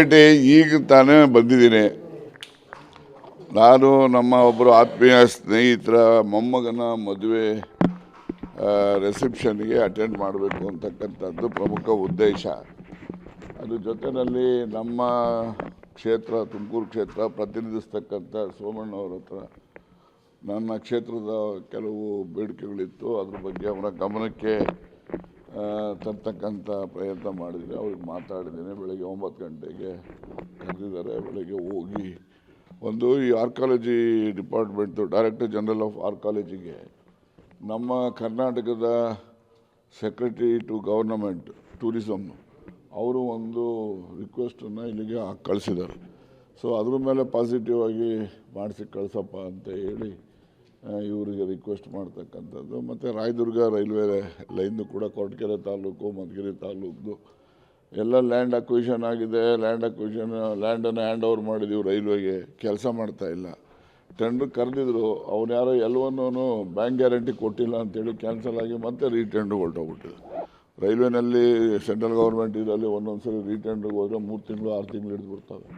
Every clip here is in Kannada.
ಈಗ ತಾನೇ ಬಂದಿದ್ದೀನಿ. ನಾನು ನಮ್ಮ ಒಬ್ಬರು ಆತ್ಮೀಯ ಸ್ನೇಹಿತರ ಮೊಮ್ಮಗನ ಮದುವೆ ರಿಸೆಪ್ಷನ್ಗೆ ಅಟೆಂಡ್ ಮಾಡಬೇಕು ಅಂತಕ್ಕಂಥದ್ದು ಪ್ರಮುಖ ಉದ್ದೇಶ. ಅದ್ರ ಜೊತೆಯಲ್ಲಿ ನಮ್ಮ ಕ್ಷೇತ್ರ ತುಮಕೂರು ಕ್ಷೇತ್ರ ಪ್ರತಿನಿಧಿಸ್ತಕ್ಕಂಥ ಸೋಮಣ್ಣವ್ರ ಹತ್ರ ನನ್ನ ಕ್ಷೇತ್ರದ ಕೆಲವು ಬೇಡಿಕೆಗಳಿತ್ತು. ಅದ್ರ ಬಗ್ಗೆ ಅವರ ಗಮನಕ್ಕೆ ತರ್ತಕ್ಕಂಥ ಪ್ರಯತ್ನ ಮಾಡಿದರೆ ಅವ್ರಿಗೆ ಮಾತಾಡಿದ್ದೀನಿ. ಬೆಳಗ್ಗೆ 9 ಗಂಟೆಗೆ ಕರೆದಿದ್ದಾರೆ. ಬೆಳಗ್ಗೆ ಹೋಗಿ ಈ archaeology department director general of ಆರ್ಕಾಲಜಿಗೆ ನಮ್ಮ ಕರ್ನಾಟಕದ ಸೆಕ್ರೆಟರಿ ಟು ಗವರ್ನಮೆಂಟ್ ಟೂರಿಸಮ್ ಅವರು ರಿಕ್ವೆಸ್ಟನ್ನು ಇಲ್ಲಿಗೆ ಕಳಿಸಿದ್ದಾರೆ. ಸೊ ಅದ್ರ ಮೇಲೆ ಪಾಸಿಟಿವ್ ಆಗಿ ಮಾಡಿಸಿ ಕಳಿಸಪ್ಪ ಅಂತ ಹೇಳಿ ಇವರಿಗೆ ರಿಕ್ವೆಸ್ಟ್ ಮಾಡ್ತಕ್ಕಂಥದ್ದು. ಮತ್ತು ರಾಯದುರ್ಗ ರೈಲ್ವೆ ಲೈನು ಕೂಡ ಕೊರಟಗೆರೆ ತಾಲೂಕು ಮಧುಗಿರಿ ತಾಲೂಕು ಎಲ್ಲ ಲ್ಯಾಂಡ್ ಅಕ್ವಿಷನ್ ಆಗಿದೆ. ಲ್ಯಾಂಡನ್ನು ಹ್ಯಾಂಡ್ ಓವರ್ ಮಾಡಿದ್ದೀವಿ ರೈಲ್ವೆಗೆ. ಕೆಲಸ ಮಾಡ್ತಾಯಿಲ್ಲ. ಟೆಂಡರ್ ಕರೆದಿದ್ರು. ಅವ್ರು ಯಾರೋ ಎಲ್ಲವನ್ನೂ ಬ್ಯಾಂಕ್ ಗ್ಯಾರಂಟಿ ಕೊಟ್ಟಿಲ್ಲ ಅಂತೇಳಿ ಕ್ಯಾನ್ಸಲ್ ಆಗಿ ಮತ್ತೆ ರೀಟೆಂಡ್ರಿಗೆ ಹೊರಟೋಗ್ಬಿಟ್ಟಿದೆ. ರೈಲ್ವೆನಲ್ಲಿ ಸೆಂಟ್ರಲ್ ಗೌರ್ಮೆಂಟ್ ಇದರಲ್ಲಿ ಒಂದೊಂದು ಸರಿ ರೀಟೆಂಡ್ರಿಗೆ ಹೋದರೆ 3 ತಿಂಗಳು 6 ತಿಂಗಳು ಹಿಡಿದ್ಬಿಡ್ತವೆ.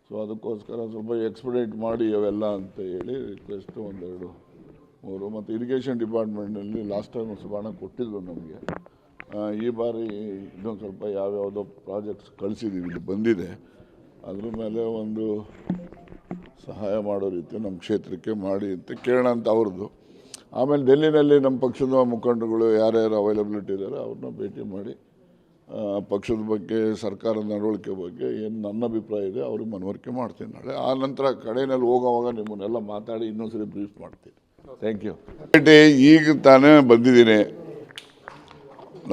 ಸೊ ಅದಕ್ಕೋಸ್ಕರ ಸ್ವಲ್ಪ ಎಕ್ಸ್ಪೆಡೈಟ್ ಮಾಡಿ ಅವೆಲ್ಲ ಅಂತ ಹೇಳಿ ರಿಕ್ವೆಸ್ಟು 1, 2, 3 ಮತ್ತು ಇರಿಗೇಷನ್ ಡಿಪಾರ್ಟ್ಮೆಂಟ್ನಲ್ಲಿ ಲಾಸ್ಟ್ ಟೈಮ್ ಸುಬಾಣ ಕೊಟ್ಟಿದ್ರು ನಮಗೆ. ಈ ಬಾರಿ ಇನ್ನೊಂದು ಸ್ವಲ್ಪ ಯಾವ್ಯಾವುದೋ ಪ್ರಾಜೆಕ್ಟ್ಸ್ ಕಳಿಸಿದ್ದೀವಿ, ಇಲ್ಲಿ ಬಂದಿದೆ. ಅದ್ರ ಮೇಲೆ ಸಹಾಯ ಮಾಡೋ ರೀತಿ ನಮ್ಮ ಕ್ಷೇತ್ರಕ್ಕೆ ಮಾಡಿ ಅಂತ ಕೇಳೋಣ ಅಂತ ಅವ್ರದ್ದು. ಆಮೇಲೆ ಡೆಲ್ಲಿನಲ್ಲಿ ನಮ್ಮ ಪಕ್ಷದ ಮುಖಂಡರುಗಳು ಯಾರ್ಯಾರು ಅವೈಲಬಿಲಿಟಿ ಇದ್ದಾರೆ ಅವ್ರನ್ನ ಭೇಟಿ ಮಾಡಿ ಪಕ್ಷದ ಬಗ್ಗೆ ಸರ್ಕಾರದ ನಡವಳಿಕೆ ಬಗ್ಗೆ ಏನು ನನ್ನ ಅಭಿಪ್ರಾಯ ಇದೆ ಅವ್ರಿಗೆ ಮನವರಿಕೆ ಮಾಡ್ತೀನಿ ನಾಳೆ. ಆ ನಂತರ ಕಡೆಯಲ್ಲಿ ಹೋಗೋವಾಗ ನಿಮ್ಮನ್ನೆಲ್ಲ ಮಾತಾಡಿ ಇನ್ನೊಂದ್ಸರಿ ಬ್ರೀಫ್ ಮಾಡ್ತೀನಿ. Thank you. ಈಗ ತಾನೇ ಬಂದಿದ್ದೀನಿ.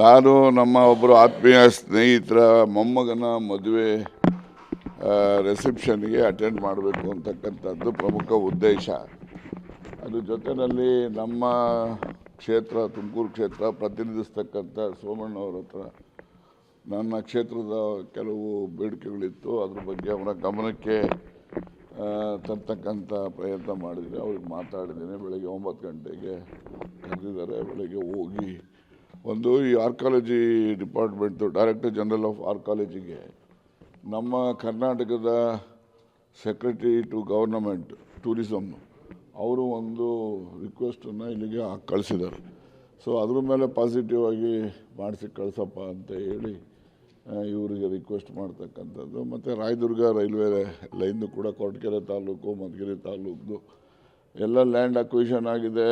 ನಾನು ನಮ್ಮ ಒಬ್ಬರು ಆತ್ಮೀಯ ಸ್ನೇಹಿತರ ಮೊಮ್ಮಗನ ಮದುವೆ ರಿಸೆಪ್ಷನ್ಗೆ ಅಟೆಂಡ್ ಮಾಡಬೇಕು ಅಂತಕ್ಕಂಥದ್ದು ಪ್ರಮುಖ ಉದ್ದೇಶ. ಅದ್ರ ಜೊತೆಯಲ್ಲಿ ನಮ್ಮ ಕ್ಷೇತ್ರ ತುಮಕೂರು ಕ್ಷೇತ್ರ ಪ್ರತಿನಿಧಿಸ್ತಕ್ಕಂಥ ಸೋಮಣ್ಣವ್ರ ಹತ್ರ ನನ್ನ ಕ್ಷೇತ್ರದ ಕೆಲವು ಬೇಡಿಕೆಗಳಿತ್ತು. ಅದ್ರ ಬಗ್ಗೆ ಅವರ ಗಮನಕ್ಕೆ ತರ್ತಕ್ಕಂಥ ಪ್ರಯತ್ನ ಮಾಡಿದರೆ ಅವ್ರಿಗೆ ಮಾತಾಡಿದ್ದೀನಿ. ಬೆಳಗ್ಗೆ 9 ಗಂಟೆಗೆ ಕರೆದಿದ್ದಾರೆ. ಬೆಳಗ್ಗೆ ಹೋಗಿ ಈ archaeology department director general of ಆರ್ಕಾಲಜಿಗೆ ನಮ್ಮ ಕರ್ನಾಟಕದ ಸೆಕ್ರೆಟರಿ ಟು ಗವರ್ನಮೆಂಟ್ ಟೂರಿಸಮ್ ಅವರು ರಿಕ್ವೆಸ್ಟನ್ನು ಇಲ್ಲಿಗೆ ಕಳಿಸಿದ್ದಾರೆ. ಸೊ ಅದ್ರ ಮೇಲೆ ಪಾಸಿಟಿವ್ ಆಗಿ ಮಾಡಿಸಿ ಕಳಿಸಪ್ಪ ಅಂತ ಹೇಳಿ ಇವರಿಗೆ ರಿಕ್ವೆಸ್ಟ್ ಮಾಡ್ತಕ್ಕಂಥದ್ದು. ಮತ್ತು ರಾಯದುರ್ಗ ರೈಲ್ವೆ ಲೈನು ಕೂಡ ಕೊರಟಗೆರೆ ತಾಲೂಕು ಮಧುಗಿರಿ ತಾಲೂಕು ಎಲ್ಲ ಲ್ಯಾಂಡ್ ಅಕ್ವಿಷನ್ ಆಗಿದೆ.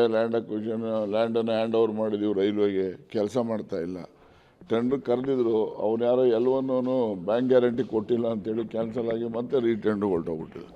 ಲ್ಯಾಂಡನ್ನು ಹ್ಯಾಂಡ್ ಓವರ್ ಮಾಡಿದ್ದೀವಿ ರೈಲ್ವೆಗೆ. ಕೆಲಸ ಮಾಡ್ತಾಯಿಲ್ಲ. ಟೆಂಡರ್ ಕರೆದಿದ್ರು. ಅವ್ರು ಯಾರೋ ಎಲ್ಲವನ್ನೂ ಬ್ಯಾಂಕ್ ಗ್ಯಾರಂಟಿ ಕೊಟ್ಟಿಲ್ಲ ಅಂತೇಳಿ ಕ್ಯಾನ್ಸಲ್ ಆಗಿ ಮತ್ತೆ ರೀಟೆಂಡ್ರಿಗೆ ಹೊರಟೋಗ್ಬಿಟ್ಟಿದೆ.